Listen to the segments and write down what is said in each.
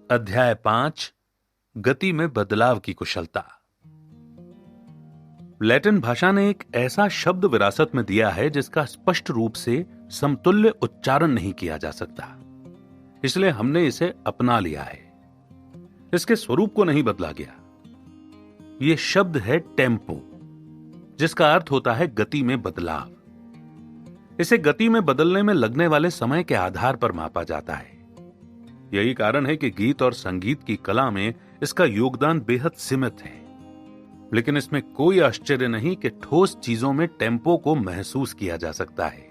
अध्याय 5 गति में बदलाव की कुशलता। लैटिन भाषा ने एक ऐसा शब्द विरासत में दिया है जिसका स्पष्ट रूप से समतुल्य उच्चारण नहीं किया जा सकता, इसलिए हमने इसे अपना लिया है। इसके स्वरूप को नहीं बदला गया। यह शब्द है टेम्पो, जिसका अर्थ होता है गति में बदलाव। इसे गति में बदलने में लगने वाले समय के आधार पर मापा जाता है। यही कारण है कि गीत और संगीत की कला में इसका योगदान बेहद सीमित है। लेकिन इसमें कोई आश्चर्य नहीं कि ठोस चीजों में टेम्पो को महसूस किया जा सकता है।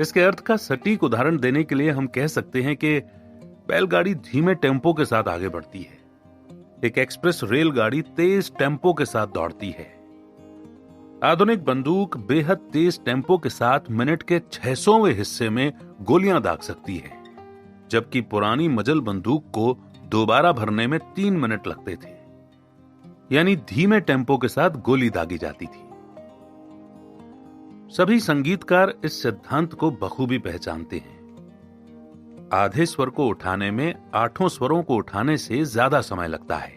इसके अर्थ का सटीक उदाहरण देने के लिए हम कह सकते हैं कि बैलगाड़ी धीमे टेम्पो के साथ आगे बढ़ती है, एक एक्सप्रेस रेलगाड़ी तेज टेम्पो के साथ दौड़ती है। आधुनिक बंदूक बेहद तेज टेम्पो के साथ मिनट के 600वें हिस्से में गोलियां दाग सकती है, जबकि पुरानी मजल बंदूक को दोबारा भरने में 3 मिनट लगते थे। यानी धीमे टेम्पो के साथ गोली दागी जाती थी। सभी संगीतकार इस सिद्धांत को बखूबी पहचानते हैं। आधे स्वर को उठाने में 8 स्वरों को उठाने से ज्यादा समय लगता है।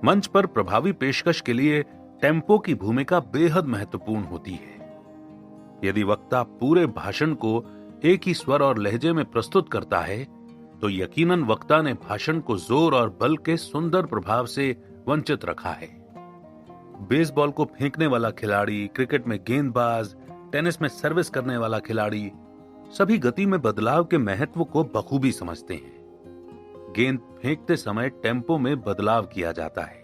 मंच पर प्रभावी पेशकश के लिए टेम्पो की भूमिका बेहद महत्वपूर्ण होती है। यदि वक्ता पूरे भाषण को एक ही स्वर और लहजे में प्रस्तुत करता है, तो यकीनन वक्ता ने भाषण को जोर और बल के सुंदर प्रभाव से वंचित रखा है। बेसबॉल को फेंकने वाला खिलाड़ी, क्रिकेट में गेंदबाज, टेनिस में सर्विस करने वाला खिलाड़ी सभी गति में बदलाव के महत्व को बखूबी समझते हैं। गेंद फेंकते समय टेम्पो में बदलाव किया जाता है।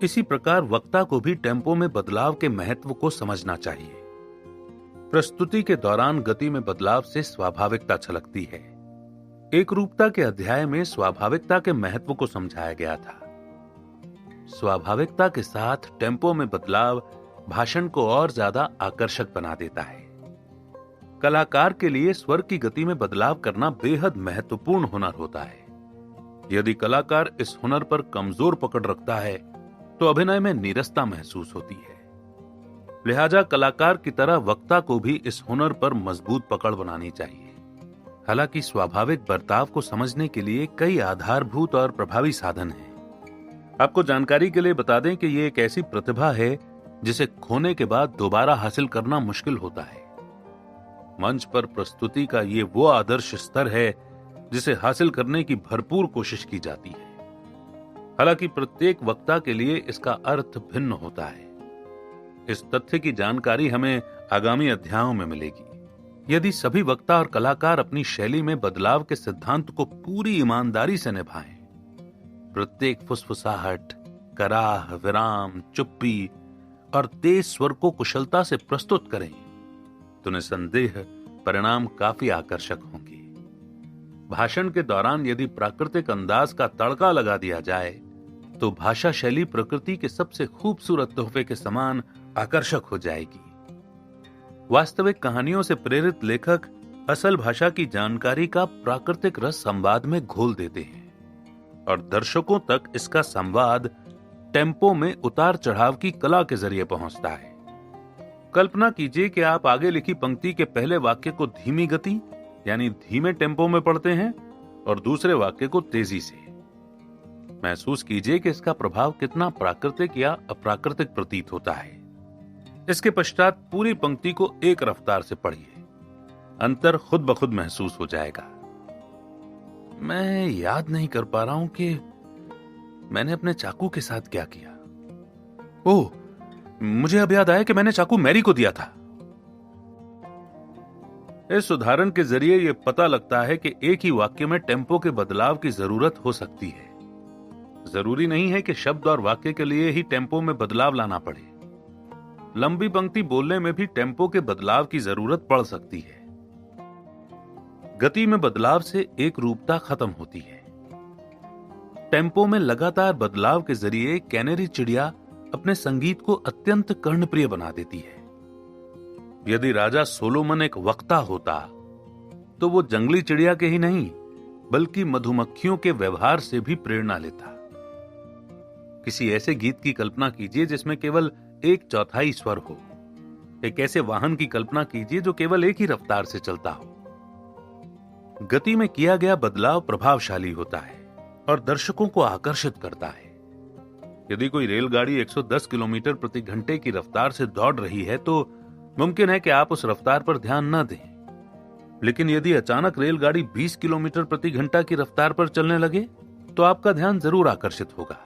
इसी प्रकार वक्ता को भी टेम्पो में बदलाव के महत्व को समझना चाहिए। प्रस्तुति के दौरान गति में बदलाव से स्वाभाविकता छलकती है। एकरूपता के अध्याय में स्वाभाविकता के महत्व को समझाया गया था। स्वाभाविकता के साथ टेम्पो में बदलाव भाषण को और ज्यादा आकर्षक बना देता है। कलाकार के लिए स्वर की गति में बदलाव करना बेहद महत्वपूर्ण हुनर होता है। यदि कलाकार इस हुनर पर कमजोर पकड़ रखता है, तो अभिनय में नीरसता महसूस होती है। लिहाजा कलाकार की तरह वक्ता को भी इस हुनर पर मजबूत पकड़ बनानी चाहिए। हालांकि स्वाभाविक बर्ताव को समझने के लिए कई आधारभूत और प्रभावी साधन हैं। आपको जानकारी के लिए बता दें कि यह एक ऐसी प्रतिभा है जिसे खोने के बाद दोबारा हासिल करना मुश्किल होता है। मंच पर प्रस्तुति का ये वो आदर्श स्तर है जिसे हासिल करने की भरपूर कोशिश की जाती है। हालांकि प्रत्येक वक्ता के लिए इसका अर्थ भिन्न होता है। इस तथ्य की जानकारी हमें आगामी अध्यायों में मिलेगी। यदि सभी वक्ता और कलाकार अपनी शैली में बदलाव के सिद्धांत को पूरी ईमानदारी से निभाएं, प्रत्येक फुसफुसाहट, कराह, विराम, चुप्पी और तेज स्वर को कुशलता से प्रस्तुत करें, तो निसंदेह परिणाम काफी आकर्षक होंगे। भाषण के दौरान यदि प्राकृतिक अंदाज का तड़का लगा दिया जाए, तो भाषा शैली प्रकृति के सबसे खूबसूरत तोहफे के समान आकर्षक हो जाएगी। वास्तविक कहानियों से प्रेरित लेखक असल भाषा की जानकारी का प्राकृतिक रस संवाद में घोल देते हैं और दर्शकों तक इसका संवाद टेम्पो में उतार चढ़ाव की कला के जरिए पहुंचता है। कल्पना कीजिए कि आप आगे लिखी पंक्ति के पहले वाक्य को धीमी गति यानी धीमे टेम्पो में पढ़ते हैं और दूसरे वाक्य को तेजी से। महसूस कीजिए कि इसका प्रभाव कितना प्राकृतिक या अप्राकृतिक प्रतीत होता है। इसके पश्चात पूरी पंक्ति को एक रफ्तार से पढ़िए। अंतर खुद ब खुद महसूस हो जाएगा। मैं याद नहीं कर पा रहा हूं कि मैंने अपने चाकू के साथ क्या किया। ओह, मुझे अब याद आया कि मैंने चाकू मैरी को दिया था। इस उदाहरण के जरिए यह पता लगता है कि एक ही वाक्य में टेम्पो के बदलाव की जरूरत हो सकती है। जरूरी नहीं है कि शब्द और वाक्य के लिए ही टेम्पो में बदलाव लाना पड़े। लंबी पंक्ति बोलने में भी टेम्पो के बदलाव की जरूरत पड़ सकती है। गति में बदलाव से एक रूपता खत्म होती है। टेम्पो में लगातार बदलाव के जरिए कैनेरी चिड़िया अपने संगीत को अत्यंत कर्णप्रिय बना देती है। यदि राजा सोलोमन एक वक्ता होता, तो वो जंगली चिड़िया के ही नहीं बल्कि मधुमक्खियों के व्यवहार से भी प्रेरणा लेता। किसी ऐसे गीत की कल्पना कीजिए जिसमें केवल 1/4 स्वर हो। एक ऐसे वाहन की कल्पना कीजिए जो केवल एक ही रफ्तार से चलता हो। गति में किया गया बदलाव प्रभावशाली होता है और दर्शकों को आकर्षित करता है। यदि कोई रेलगाड़ी 110 किलोमीटर प्रति घंटे की रफ्तार से दौड़ रही है तो मुमकिन है कि आप उस रफ्तार पर ध्यान न दें। लेकिन यदि अचानक रेलगाड़ी 20 किलोमीटर प्रति घंटा की रफ्तार पर चलने लगे तो आपका ध्यान जरूर आकर्षित होगा।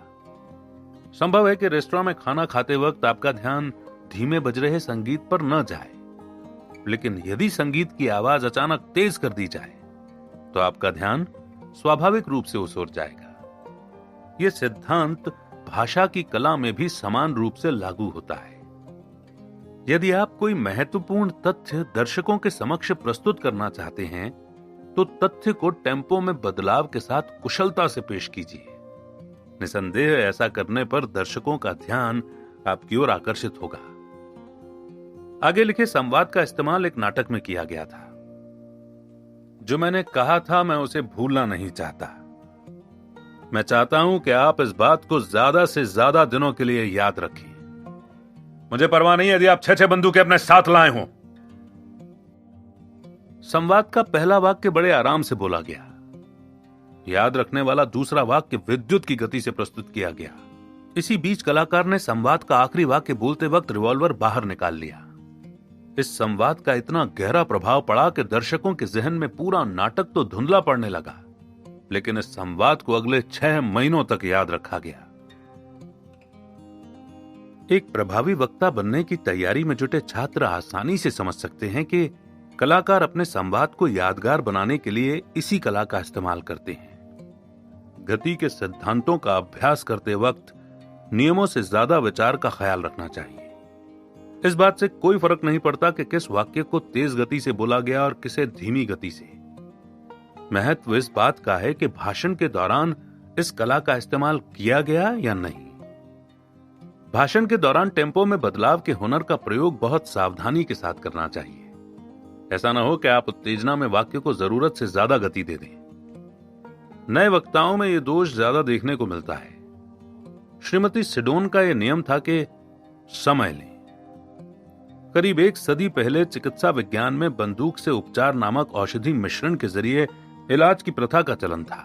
संभव है कि रेस्टोरेंट में खाना खाते वक्त आपका ध्यान धीमे बज रहे संगीत पर न जाए, लेकिन यदि संगीत की आवाज अचानक तेज कर दी जाए तो आपका ध्यान स्वाभाविक रूप से उस ओर जाएगा। यह सिद्धांत भाषा की कला में भी समान रूप से लागू होता है। यदि आप कोई महत्वपूर्ण तथ्य दर्शकों के समक्ष प्रस्तुत करना चाहते हैं तो तथ्य को टेम्पो में बदलाव के साथ कुशलता से पेश कीजिए। निसंदेह ऐसा करने पर दर्शकों का ध्यान आपकी ओर आकर्षित होगा। आगे लिखे संवाद का इस्तेमाल एक नाटक में किया गया था। जो मैंने कहा था मैं उसे भूलना नहीं चाहता। मैं चाहता हूं कि आप इस बात को ज्यादा से ज्यादा दिनों के लिए याद रखें। मुझे परवाह नहीं यदि आप 6 बंदूकें अपने साथ लाए हों। संवाद का पहला वाक्य बड़े आराम से बोला गया। याद रखने वाला दूसरा वाक्य विद्युत की गति से प्रस्तुत किया गया। इसी बीच कलाकार ने संवाद का आखिरी वाक्य बोलते वक्त रिवॉल्वर बाहर निकाल लिया। इस संवाद का इतना गहरा प्रभाव पड़ा कि दर्शकों के जहन में पूरा नाटक तो धुंधला पड़ने लगा, लेकिन इस संवाद को अगले 6 महीनों तक याद रखा गया। एक प्रभावी वक्ता बनने की तैयारी में जुटे छात्र आसानी से समझ सकते हैं कि कलाकार अपने संवाद को यादगार बनाने के लिए इसी कला का इस्तेमाल करते हैं। गति के सिद्धांतों का अभ्यास करते वक्त नियमों से ज्यादा विचार का ख्याल रखना चाहिए। इस बात से कोई फर्क नहीं पड़ता कि किस वाक्य को तेज गति से बोला गया और किसे धीमी गति से। महत्व इस बात का है कि भाषण के दौरान इस कला का इस्तेमाल किया गया या नहीं। भाषण के दौरान टेम्पो में बदलाव के हुनर का प्रयोग बहुत सावधानी के साथ करना चाहिए। ऐसा ना हो कि आप उत्तेजना में वाक्य को जरूरत से ज्यादा गति दे दें। नए वक्ताओं में यह दोष ज्यादा देखने को मिलता है। श्रीमती सिडोन का यह नियम था कि समय लें। करीब 1 सदी पहले चिकित्सा विज्ञान में बंदूक से उपचार नामक औषधि मिश्रण के जरिए इलाज की प्रथा का चलन था।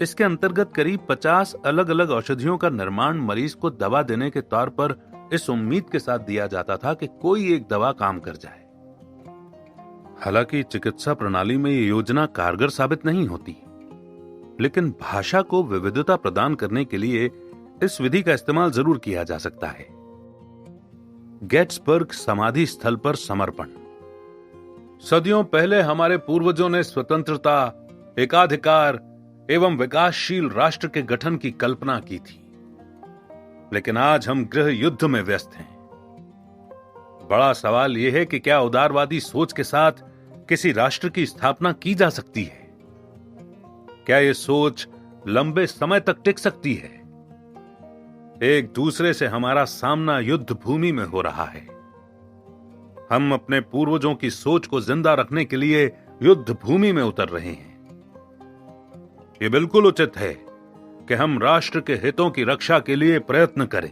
इसके अंतर्गत करीब 50 अलग अलग औषधियों का निर्माण मरीज को दवा देने के तौर पर इस उम्मीद के साथ दिया जाता था कि कोई एक दवा काम कर जाए। हालांकि चिकित्सा प्रणाली में ये योजना कारगर साबित नहीं होती, लेकिन भाषा को विविधता प्रदान करने के लिए इस विधि का इस्तेमाल जरूर किया जा सकता है। गेट्सबर्ग समाधि स्थल पर समर्पण। सदियों पहले हमारे पूर्वजों ने स्वतंत्रता, एकाधिकार एवं विकासशील राष्ट्र के गठन की कल्पना की थी, लेकिन आज हम गृह युद्ध में व्यस्त हैं। बड़ा सवाल यह है कि क्या उदारवादी सोच के साथ किसी राष्ट्र की स्थापना की जा सकती है? क्या यह सोच लंबे समय तक टिक सकती है? एक दूसरे से हमारा सामना युद्ध भूमि में हो रहा है। हम अपने पूर्वजों की सोच को जिंदा रखने के लिए युद्ध भूमि में उतर रहे हैं। यह बिल्कुल उचित है कि हम राष्ट्र के हितों की रक्षा के लिए प्रयत्न करें,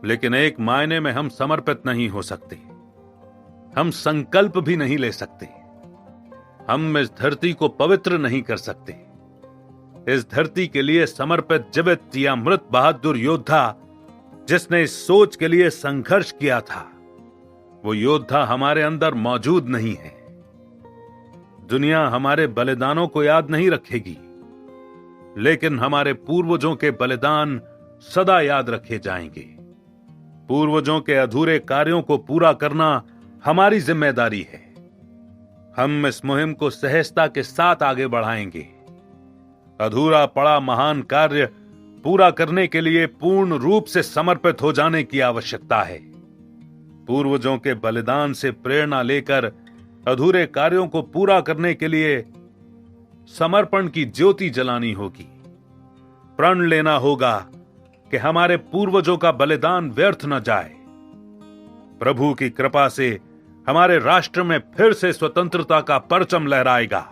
लेकिन एक मायने में हम समर्पित नहीं हो सकते। हम संकल्प भी नहीं ले सकते। हम इस धरती को पवित्र नहीं कर सकते। इस धरती के लिए समर्पित जीवित या मृत बहादुर योद्धा जिसने इस सोच के लिए संघर्ष किया था, वो योद्धा हमारे अंदर मौजूद नहीं है। दुनिया हमारे बलिदानों को याद नहीं रखेगी, लेकिन हमारे पूर्वजों के बलिदान सदा याद रखे जाएंगे। पूर्वजों के अधूरे कार्यों को पूरा करना हमारी जिम्मेदारी है। हम इस मुहिम को सहजता के साथ आगे बढ़ाएंगे। अधूरा पड़ा महान कार्य पूरा करने के लिए पूर्ण रूप से समर्पित हो जाने की आवश्यकता है। पूर्वजों के बलिदान से प्रेरणा लेकर अधूरे कार्यों को पूरा करने के लिए समर्पण की ज्योति जलानी होगी। प्रण लेना होगा कि हमारे पूर्वजों का बलिदान व्यर्थ न जाए। प्रभु की कृपा से हमारे राष्ट्र में फिर से स्वतंत्रता का परचम लहराएगा।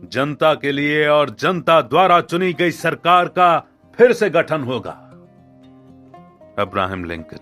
जनता के लिए और जनता द्वारा चुनी गई सरकार का फिर से गठन होगा। Abraham Lincoln.